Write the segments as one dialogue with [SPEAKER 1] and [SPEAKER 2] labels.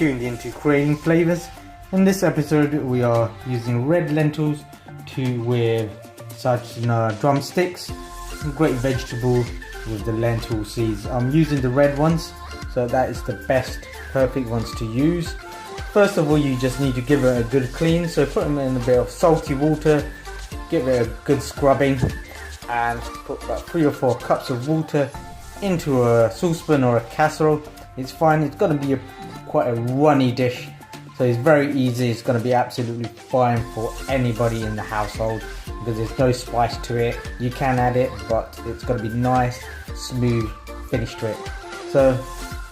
[SPEAKER 1] tuned into creating flavors. In this episode we are using red lentils with sajna drumsticks, a great vegetable with the lentil seeds. I'm using the red ones, so that is the best, perfect ones to use. First of all, you just need to give it a good clean, so put them in a bit of salty water, give it a good scrubbing, and put about 3 or 4 cups of water into a saucepan or a casserole. It's fine. It's going to be quite a runny dish, so it's very easy. It's going to be absolutely fine for anybody in the household because there's no spice to it. You can add it, but it's going to be nice, smooth finish to it. So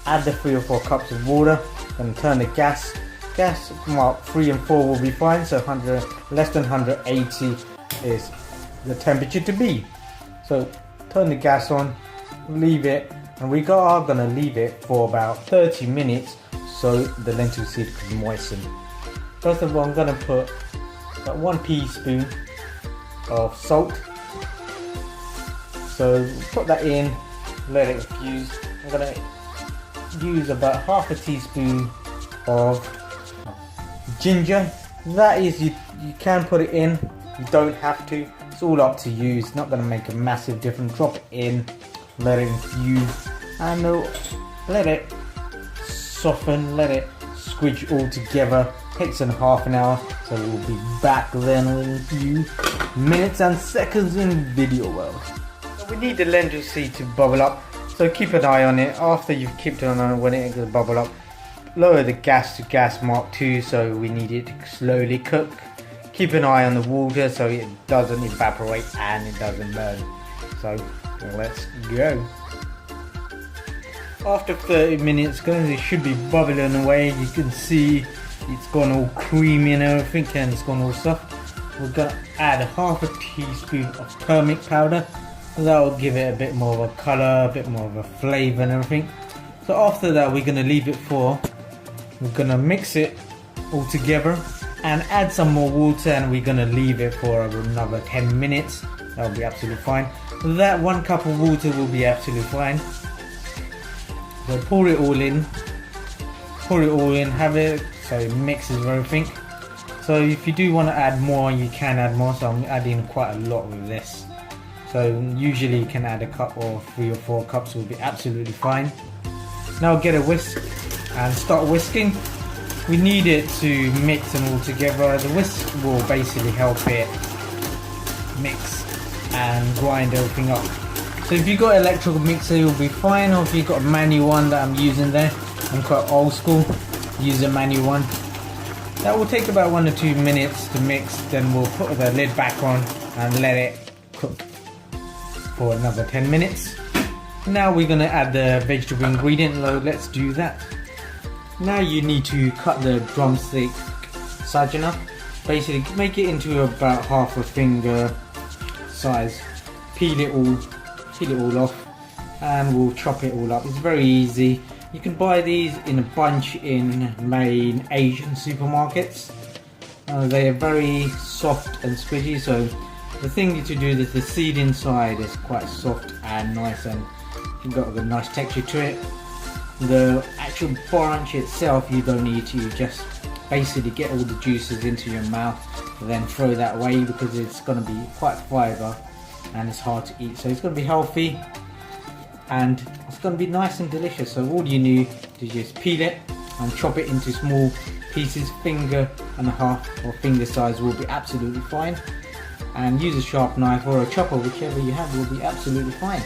[SPEAKER 1] add the 3 or 4 cups of water and turn the gas mark 3 and 4 will be fine. So less than 180 is the temperature to be. So turn the gas on, leave it, and we are going to leave it for about 30 minutes so the lentil seed can moisten. First of all, I'm going to put about 1 teaspoon of salt. So put that in, let it infuse. I'm going to use about half a teaspoon of ginger. That is, you can put it in, you don't have to. It's all up to you. It's not going to make a massive difference. Drop it in, let it infuse, and let it soften, let it squidge all together. Takes half an hour, so we'll be back then in a few minutes and seconds in video world. So we need the lentil seed to bubble up, so keep an eye on it. After you've kept an eye on when it's going to bubble up, lower the gas to gas mark 2, so we need it to slowly cook. Keep an eye on the water so it doesn't evaporate and it doesn't burn. So let's go. After 30 minutes, it should be bubbling away. You can see it's gone all creamy and everything, and it's gone all soft. We're going to add half a teaspoon of turmeric powder. That will give it a bit more of a colour, a bit more of a flavour and everything. So after that, we're going to leave it we're going to mix it all together and add some more water, and we're going to leave it for another 10 minutes. That will be absolutely fine. That 1 cup of water will be absolutely fine. So pour it all in, have it so it mixes everything. So if you do want to add more, you can add more, so I'm adding quite a lot with this. So usually you can add a cup or 3 or 4 cups will be absolutely fine. Now get a whisk and start whisking. We need it to mix and all together. The whisk will basically help it mix and grind everything up. So if you've got an electrical mixer, you'll be fine, or if you've got a manual one that I'm using there, I'm quite old school, use a manual one. That will take about 1 or 2 minutes to mix, then we'll put the lid back on and let it cook for another 10 minutes. Now we're going to add the vegetable ingredient, so let's do that. Now you need to cut the drumstick sajna. Basically make it into about half a finger size. Peel it all off, and we'll chop it all up. It's very easy. You can buy these in a bunch in main Asian supermarkets. They are very soft and squishy, so the thing to do is the seed inside is quite soft and nice, and you've got a nice texture to it. The actual branch itself you don't need to, just basically get all the juices into your mouth, then throw that away because it's going to be quite fibre and it's hard to eat. So it's going to be healthy and it's going to be nice and delicious. So all you need to just peel it and chop it into small pieces, finger and a half or finger size will be absolutely fine, and use a sharp knife or a chopper, whichever you have will be absolutely fine.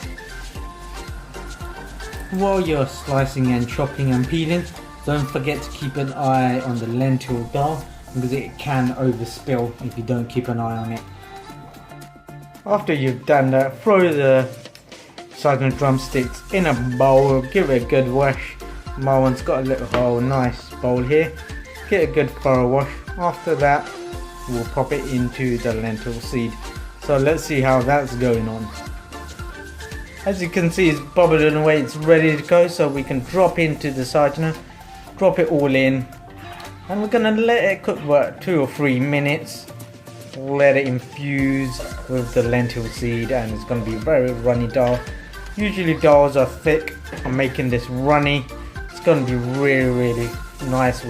[SPEAKER 1] While you're slicing and chopping and peeling, don't forget to keep an eye on the lentil dal because it can overspill if you don't keep an eye on it. After you've done that, throw the sajna drumsticks in a bowl, give it a good wash. My one's got a little hole, nice bowl here. Get a good thorough wash. After that, we'll pop it into the lentil seed. So let's see how that's going on. As you can see, it's bubbling away, it's ready to go, so we can drop into the sajna, drop it all in, and we're going to let it cook for 2 or 3 minutes. Let it infuse with the lentil seed, and it's going to be very runny dal. Usually dals are thick. I'm making this runny. It's going to be really nice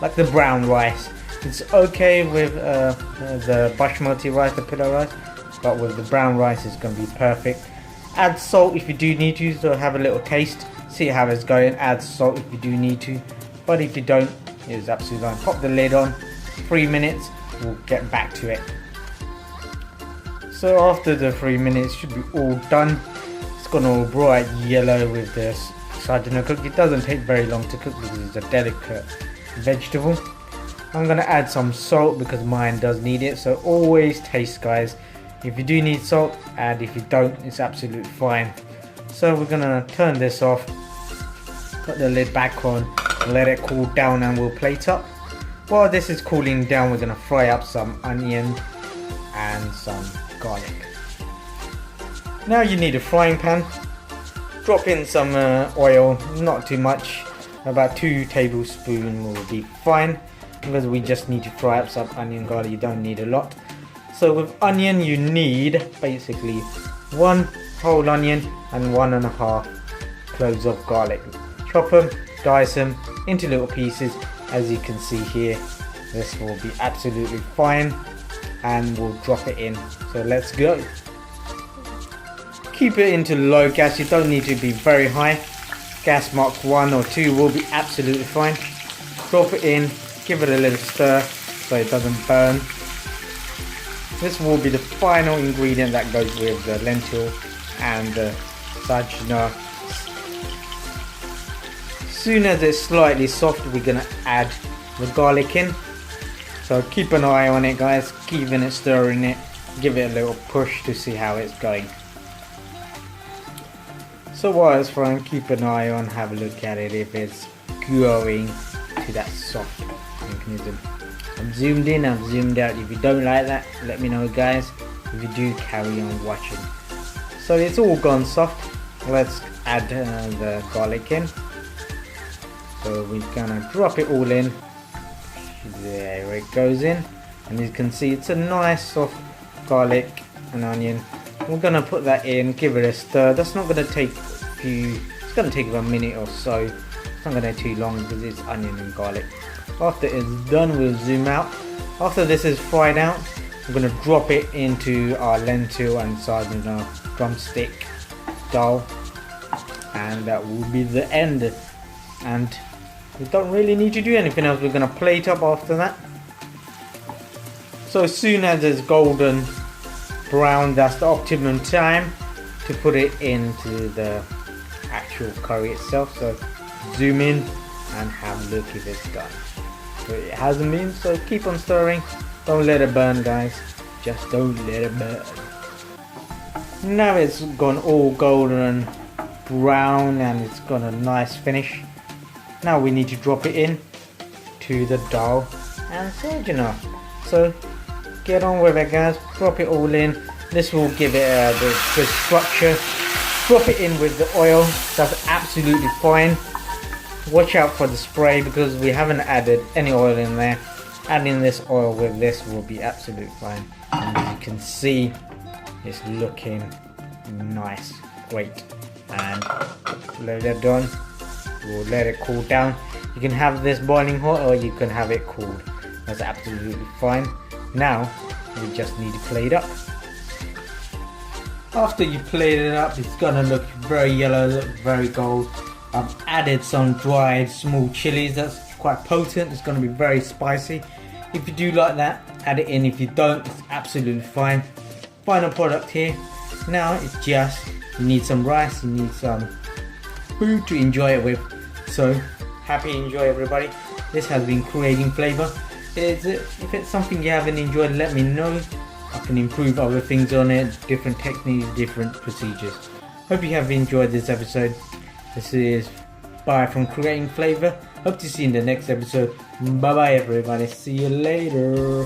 [SPEAKER 1] like the brown rice. It's okay with the basmati rice, the pillow rice, but with the brown rice it's going to be perfect. Add salt if you do need to, so have a little taste, see how it's going. Add salt if you do need to, but if you don't, it's absolutely fine. Pop the lid on, 3 minutes, we'll get back to it. So after the 3 minutes, should be all done. It's gone all bright yellow with this sajna cook. It doesn't take very long to cook because it's a delicate vegetable. I'm gonna add some salt because mine does need it, so always taste, guys. If you do need salt, add. If you don't, it's absolutely fine. So we're gonna turn this off, put the lid back on, let it cool down, and we'll plate up. While this is cooling down, we're gonna fry up some onion and some garlic. Now you need a frying pan. Drop in some oil, not too much, about 2 tablespoons will be fine, because we just need to fry up some onion garlic. You don't need a lot. So with onion you need basically 1 whole onion and 1.5 cloves of garlic. Chop them, dice them into little pieces. As you can see here, this will be absolutely fine, and we'll drop it in. So let's go. Keep it into low gas, you don't need to be very high. Gas mark 1 or 2 will be absolutely fine. Drop it in, give it a little stir so it doesn't burn. This will be the final ingredient that goes with the lentil and the sajna. Soon as it's slightly soft, we're gonna add the garlic in. So keep an eye on it, guys, keeping it, stirring it, give it a little push to see how it's going. So while it's frying, keep an eye on, have a look at it if it's going to that soft mechanism. I'm zoomed in, I'm zoomed out. If you don't like that, let me know, guys. If you do, carry on watching. So it's all gone soft. Let's add the garlic in. So we're gonna drop it all in. There it goes in, and you can see it's a nice soft garlic and onion. We're gonna put that in, give it a stir. That's not gonna take it's gonna take about a minute or so. It's not gonna take too long because it's onion and garlic. After it's done, we'll zoom out. After this is fried out, we're gonna drop it into our lentil and sajna drumstick dal, and that will be the end. And we don't really need to do anything else. We're gonna plate up after that. So as soon as it's golden brown, that's the optimum time to put it into the actual curry itself. So zoom in and have a look if it's done. But it hasn't been, so keep on stirring. Don't let it burn, guys. Just don't let it burn. Now it's gone all golden brown and it's got a nice finish. Now we need to drop it in to the dal and sajna. So get on with it, guys. Drop it all in. This will give it the good structure. Drop it in with the oil. That's absolutely fine. Watch out for the spray because we haven't added any oil in there. Adding this oil with this will be absolutely fine. And as you can see, it's looking nice, great. And let it done. We'll let it cool down. You can have this boiling hot or you can have it cooled. That's absolutely fine. Now we just need to plate it up. After you plate it up, it's gonna look very yellow, look very gold. I've added some dried small chilies. That's quite potent. It's gonna be very spicy. If you do like that, add it in. If you don't, it's absolutely fine. Final product here. Now it's just, you need some rice, you need some food to enjoy it with. So happy enjoy, everybody. This has been creating flavor. If it's something you haven't enjoyed, let me know. I can improve other things on it, different techniques, different procedures. Hope you have enjoyed this episode. This is Bye from Creating Flavor. Hope to see you in the next episode. Bye bye, everybody. See you later.